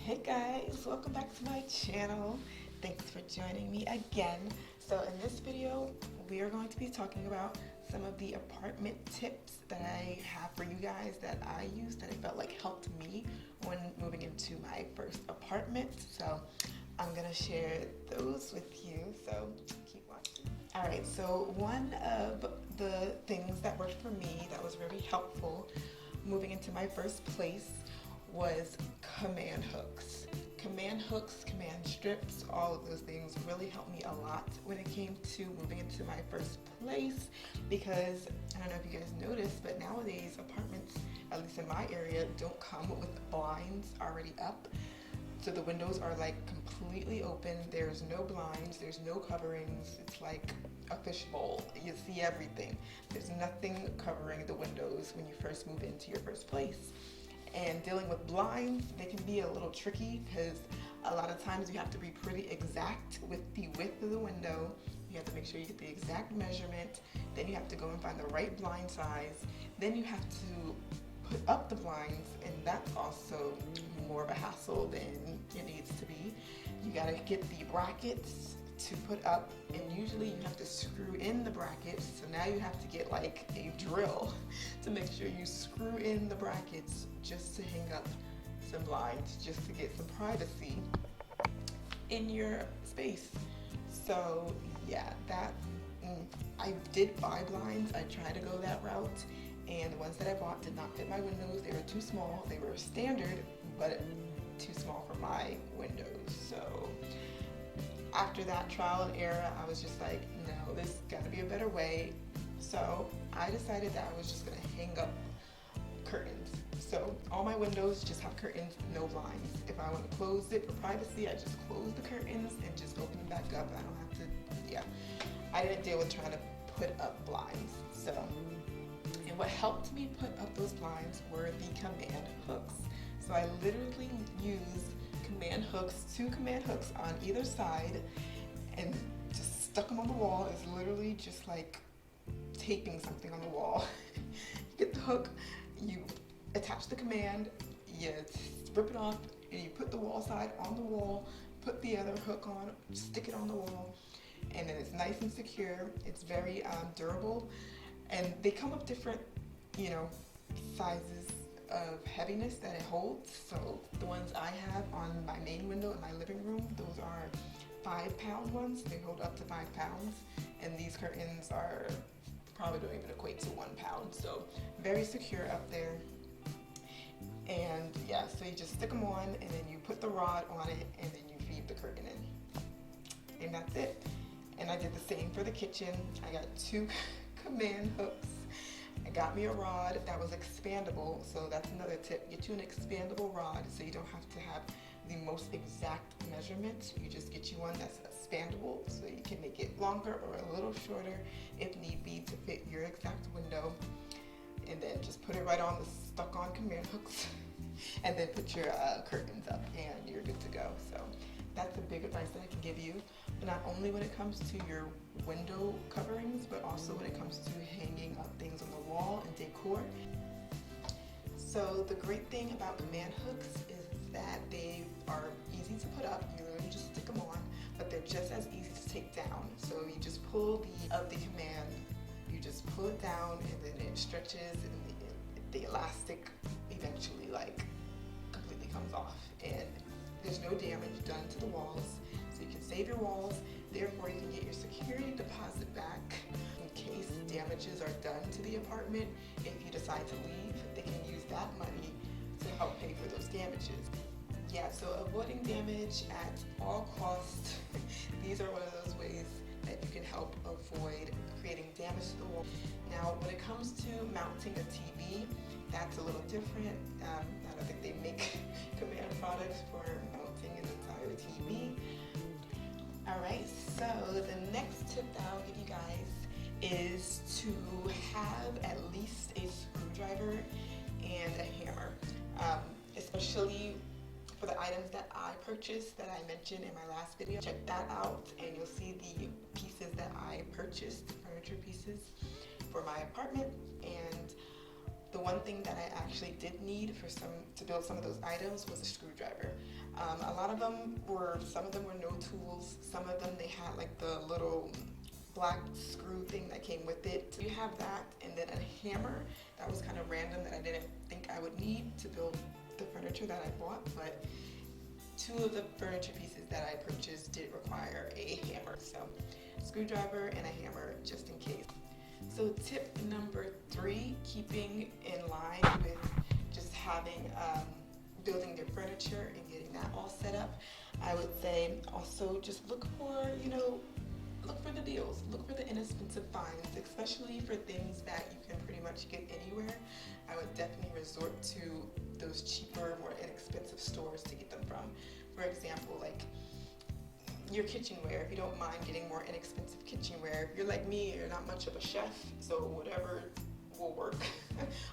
Hey guys, welcome back to my channel. Thanks for joining me again. So in this video, we are going to be talking about some of the apartment tips that I have for you guys that I used that I felt like helped me when moving into my first apartment. So I'm gonna share those with you, so keep watching. Alright, so one of the things that worked for me that was very helpful moving into my first place was command hooks. Command hooks, command strips, all of those things really helped me a lot when it came to moving into my first place, because I don't know if you guys noticed, but nowadays apartments, at least in my area, don't come with blinds already up. So the windows are like completely open. There's no blinds, there's no coverings. It's like a fishbowl. You see everything. There's nothing covering the windows when you first move into your first place. And dealing with blinds, they can be a little tricky because a lot of times you have to be pretty exact with the width of the window. You have to make sure you get the exact measurement. Then you have to go and find the right blind size. Then you have to put up the blinds, and that's also more of a hassle than it needs to be. You gotta get the brackets to put up, and usually you have to screw in the brackets, so now you have to get like a drill to make sure you screw in the brackets just to hang up some blinds, just to get some privacy in your space. So yeah, I did buy blinds. I tried to go that route, and the ones that I bought did not fit my windows. They were too small. They were standard, but too small for my windows. So after that trial and error, I was just like, no, there's gotta be a better way. So I decided that I was just gonna hang up curtains. So all my windows just have curtains, no blinds. If I want to close it for privacy, I just close the curtains and just open them back up. I don't have to, yeah. I didn't deal with trying to put up blinds. So, and what helped me put up those blinds were the command hooks. So I literally used two command hooks on either side, and just stuck them on the wall. It's literally just like taping something on the wall. You get the hook, you attach the command, you rip it off, and you put the wall side on the wall, put the other hook on, stick it on the wall, and then it's nice and secure. It's very durable, and they come with different, sizes of heaviness that it holds. So the ones I have on my main window in my living room, those are 5-pound ones. They hold up to 5 pounds, and these curtains are probably don't even equate to 1 pound. So very secure up there. And yeah, so you just stick them on, and then you put the rod on it, and then you feed the curtain in, and that's it. And I did the same for the kitchen. I got 2 command hooks. I got me a rod that was expandable, so that's another tip. Get you an expandable rod so you don't have to have the most exact measurement. You just get you one that's expandable so you can make it longer or a little shorter if need be to fit your exact window. And then just put it right on the stuck-on command hooks and then put your curtains up, and you're good to go. So that's a big advice that I can give you, but not only when it comes to your window coverings, but also when it comes to hanging up things on the wall and decor. So the great thing about command hooks is that they are easy to put up. You literally just stick them on, but they're just as easy to take down. So you just pull the command, you just pull it down, and then it stretches, and the elastic eventually completely comes off, and there's no damage done to the walls. So you can save your walls, therefore you can get your security deposit back in case damages are done to the apartment. If you decide to leave, they can use that money to help pay for those damages. Yeah, so avoiding damage at all costs. These are one of those ways that you can help avoid creating damage to the wall. Now, when it comes to mounting a TV, that's a little different. I don't think they make command products for mounting an entire TV. Alright, so the next tip that I'll give you guys is to have at least a screwdriver and a hammer, especially for the items that I purchased that I mentioned in my last video. Check that out, and you'll see the pieces that I purchased, furniture pieces for my apartment. And The one thing that I actually did need to build some of those items was a screwdriver. A lot of them some of them were no tools. Some of them they had like the little black screw thing that came with it. You have that, and then a hammer that was kind of random that I didn't think I would need to build the furniture that I bought, but two of the furniture pieces that I purchased did require a hammer. So screwdriver and a hammer just in case. So tip number 3, keeping in line with just having building your furniture and getting that all set up, I would say also just look for the deals, look for the inexpensive finds, especially for things that you can pretty much get anywhere. I would definitely resort to those cheaper, more inexpensive stores to get them from. For example, like your kitchenware, if you don't mind getting more inexpensive kitchenware. If you're like me, you're not much of a chef, so whatever will work.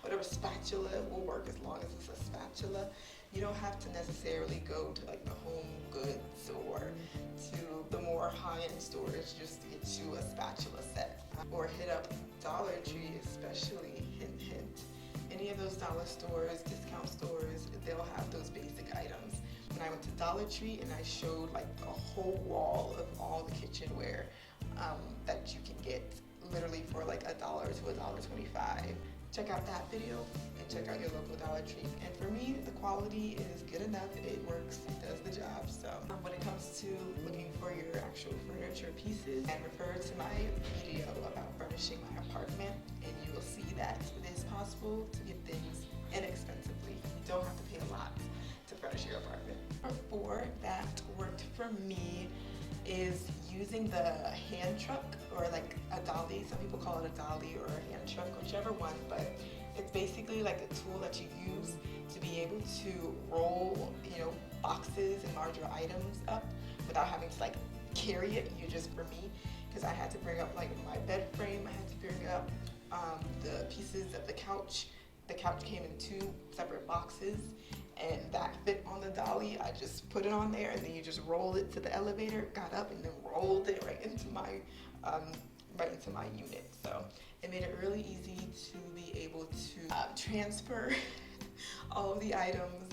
Whatever spatula will work as long as it's a spatula. You don't have to necessarily go to like the Home Goods or to the more high-end stores just to get you a spatula set. Or hit up Dollar Tree, especially, hint hint. Any of those dollar stores, discount stores, they'll have those basic items. When I went to Dollar Tree and I showed like a whole wall of all the kitchenware that you can get literally for like $1 to $1.25. Check out that video and check out your local Dollar Tree. And for me, the quality is good enough. It works, it does the job. So when it comes to looking for your actual furniture pieces, and refer to my video about furnishing my apartment, and you will see that it is possible to get things inexpensively. You don't have to pay a lot to furnish your apartment. Number 4 that worked for me is using the hand truck, or like a dolly. Some people call it a dolly or a hand truck, whichever one, but it's basically like a tool that you use to be able to roll, boxes and larger items up without having to like carry it. For me, because I had to bring up like my bed frame, I had to bring up the pieces of the couch. The couch came in 2 separate boxes, and that fit on the dolly. I just put it on there, and then you just rolled it to the elevator, got up, and then rolled it right into my unit. So it made it really easy to be able to transfer all of the items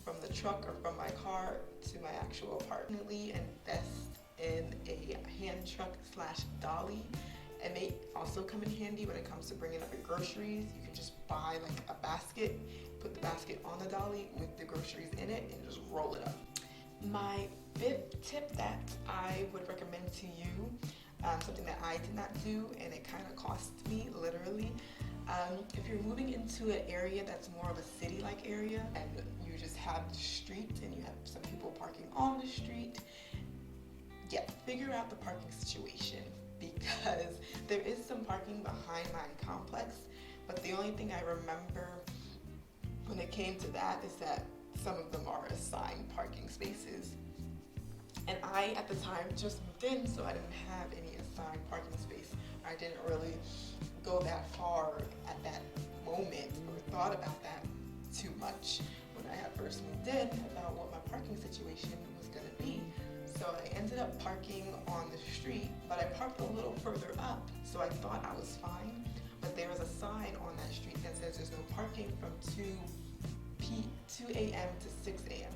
from the truck or from my car to my actual apartment. Invest in a hand truck / dolly. It may also come in handy when it comes to bringing up your groceries. You can just buy like a basket, put the basket on the dolly with the groceries in it, and just roll it up. My 5th tip that I would recommend to you, something that I did not do and it kind of cost me literally. If you're moving into an area that's more of a city-like area and you just have the street and you have some people parking on the street, figure out the parking situation, because there is some parking behind my complex, but the only thing I remember when it came to that is that some of them are assigned parking spaces. And I, at the time, just moved in, so I didn't have any assigned parking space. I didn't really go that far at that moment or thought about that too much when I had first moved in about what my parking situation was going to be. So I ended up parking on the street, but I parked a little further up, so I thought I was fine. But there was a sign on that street that says there's no parking from 2 a.m. to 6 a.m.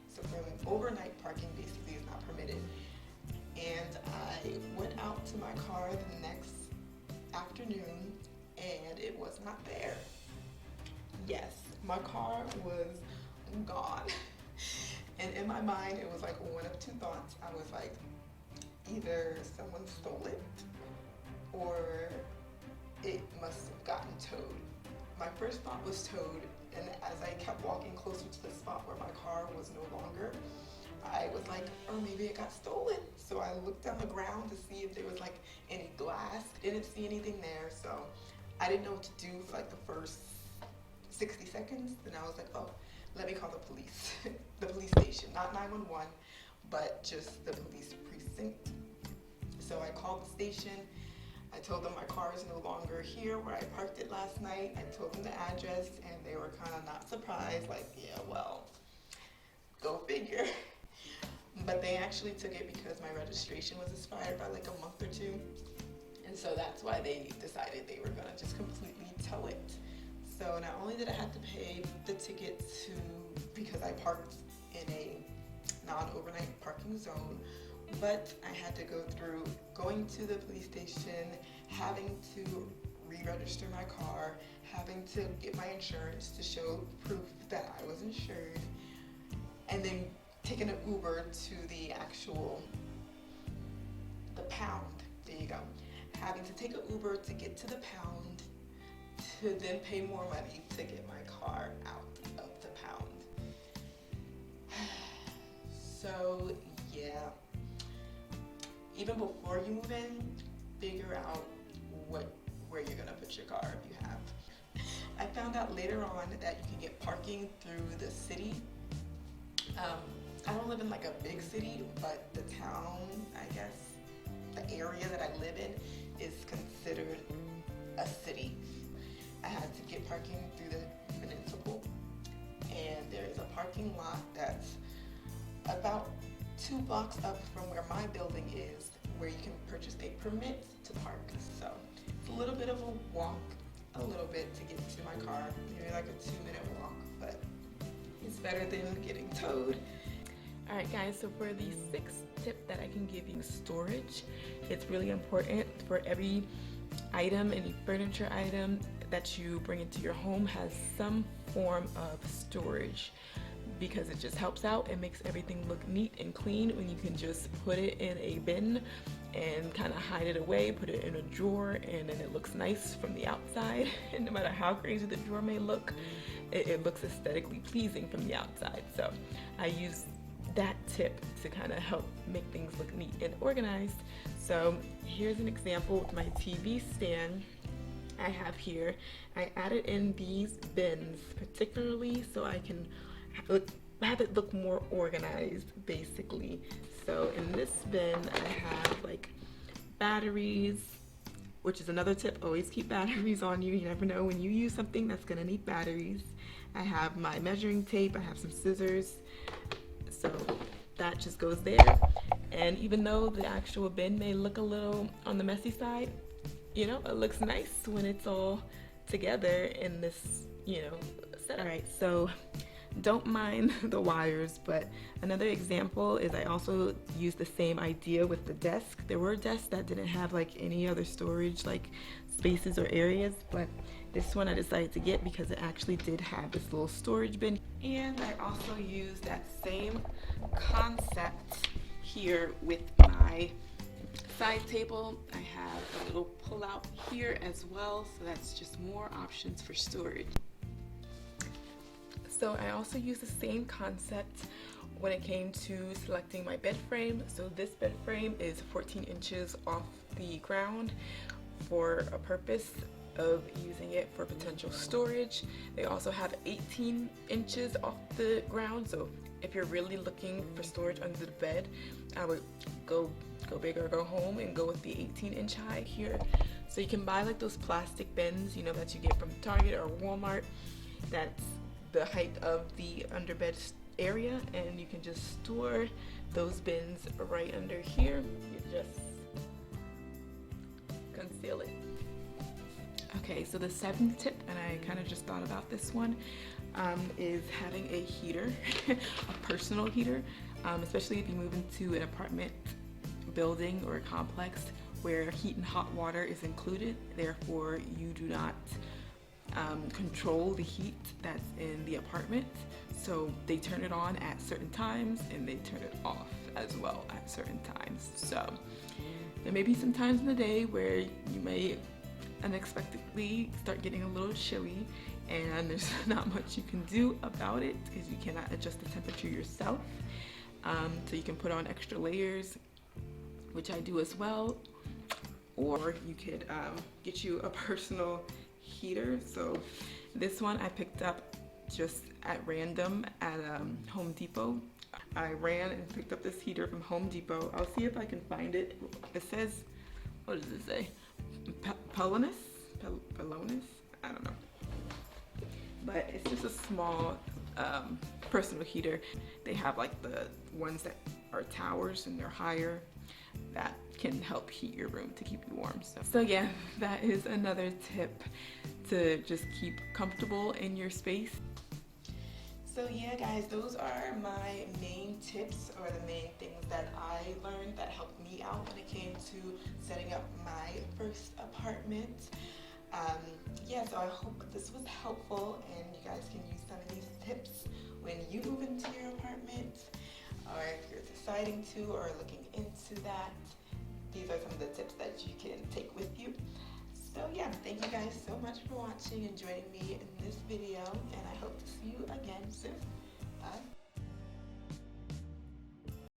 So overnight parking basically is not permitted. And I went out to my car the next afternoon, and it was not there. Yes, my car was gone. And in my mind, it was like one of 2 thoughts. I was like, either someone stole it, or it must have gotten towed. My first thought was towed, and as I kept walking closer to the spot where my car was no longer, I was like, or maybe it got stolen. So I looked on the ground to see if there was like any glass. Didn't see anything there, so I didn't know what to do for like the first 60 seconds. Then I was like, oh, let me call the police. The police station, not 911, but just the police precinct. So I called the station. I told them my car is no longer here where I parked it last night. I told them the address, and they were kind of not surprised, like, yeah, well, go figure. But they actually took it because my registration was expired by like a month or 2. And so that's why they decided they were gonna just completely tow it. So not only did I have to pay the ticket because I parked in a non-overnight parking zone, but I had to go through going to the police station, having to re-register my car, having to get my insurance to show proof that I was insured, and then taking an Uber to the pound. There you go. Having to take an Uber to get to the pound, to then pay more money to get my car out of the pound. So yeah, even before you move in, figure out where you're gonna put your car if you have. I found out later on that you can get parking through the city. I don't live in like a big city, but the town, I guess, the area that I live in is considered a city. I had to get parking through the municipal, and there is a parking lot that's about 2 blocks up from where my building is, where you can purchase a permit to park. So it's a little bit of a walk, a little bit to get to my car, maybe like a 2-minute walk, but it's better than getting towed. Alright guys, so for the 6th tip that I can give you, storage. It's really important for every item, any furniture item that you bring into your home has some form of storage, because it just helps out. It makes everything look neat and clean when you can just put it in a bin and kind of hide it away, put it in a drawer, and then it looks nice from the outside. And no matter how crazy the drawer may look, it looks aesthetically pleasing from the outside. So I use that tip to kind of help make things look neat and organized. So here's an example with my TV stand I have here. I added in these bins particularly so I can have it look more organized, basically. So in this bin I have like batteries, which is another tip, always keep batteries on you. You never know when you use something that's gonna need batteries. I have my measuring tape, I have some scissors, so that just goes there. And even though the actual bin may look a little on the messy side, you know, it looks nice when it's all together in this, you know, setup. All right, so don't mind the wires, but another example is I also used the same idea with the desk. There were desks that didn't have like any other storage, like spaces or areas, but this one I decided to get because it actually did have this little storage bin. And I also used that same concept here with my side table. I have a little pull out here as well, so that's just more options for storage. So I also used the same concept when it came to selecting my bed frame. So this bed frame is 14 inches off the ground for a purpose of using it for potential storage. They also have 18 inches off the ground, so if you're really looking for storage under the bed, I would go big or go home and go with the 18-inch high here. So you can buy like those plastic bins, you know, that you get from Target or Walmart. That's the height of the underbed area, and you can just store those bins right under here. You just conceal it. Okay, so the 7th tip, and I kind of just thought about this one, is having a heater, a personal heater, especially if you move into an apartment building or a complex where heat and hot water is included. Therefore, you do not control the heat that's in the apartment. So they turn it on at certain times and they turn it off as well at certain times. So there may be some times in the day where you may unexpectedly start getting a little chilly, and there's not much you can do about it because you cannot adjust the temperature yourself. So you can put on extra layers, which I do as well, or you could get you a personal heater. So this one I picked up just at random at Home Depot. I ran and picked up this heater from Home Depot. I'll see if I can find it. It says, what does it say? Pelonis? Pelonis? I don't know. But it's just a small personal heater. They have like the ones that are towers and they're higher, that can help heat your room to keep you warm. So yeah, that is another tip to just keep comfortable in your space. So yeah guys, those are my main tips, or the main things that I learned that helped me out when it came to setting up my first apartment. Yeah, so I hope this was helpful and you guys can use some of these tips when you move into your apartment, or if you're deciding to or looking into that. These are some of the tips that you can take with you. So yeah, thank you guys so much for watching and joining me in this video, and I hope to see you again soon. Bye.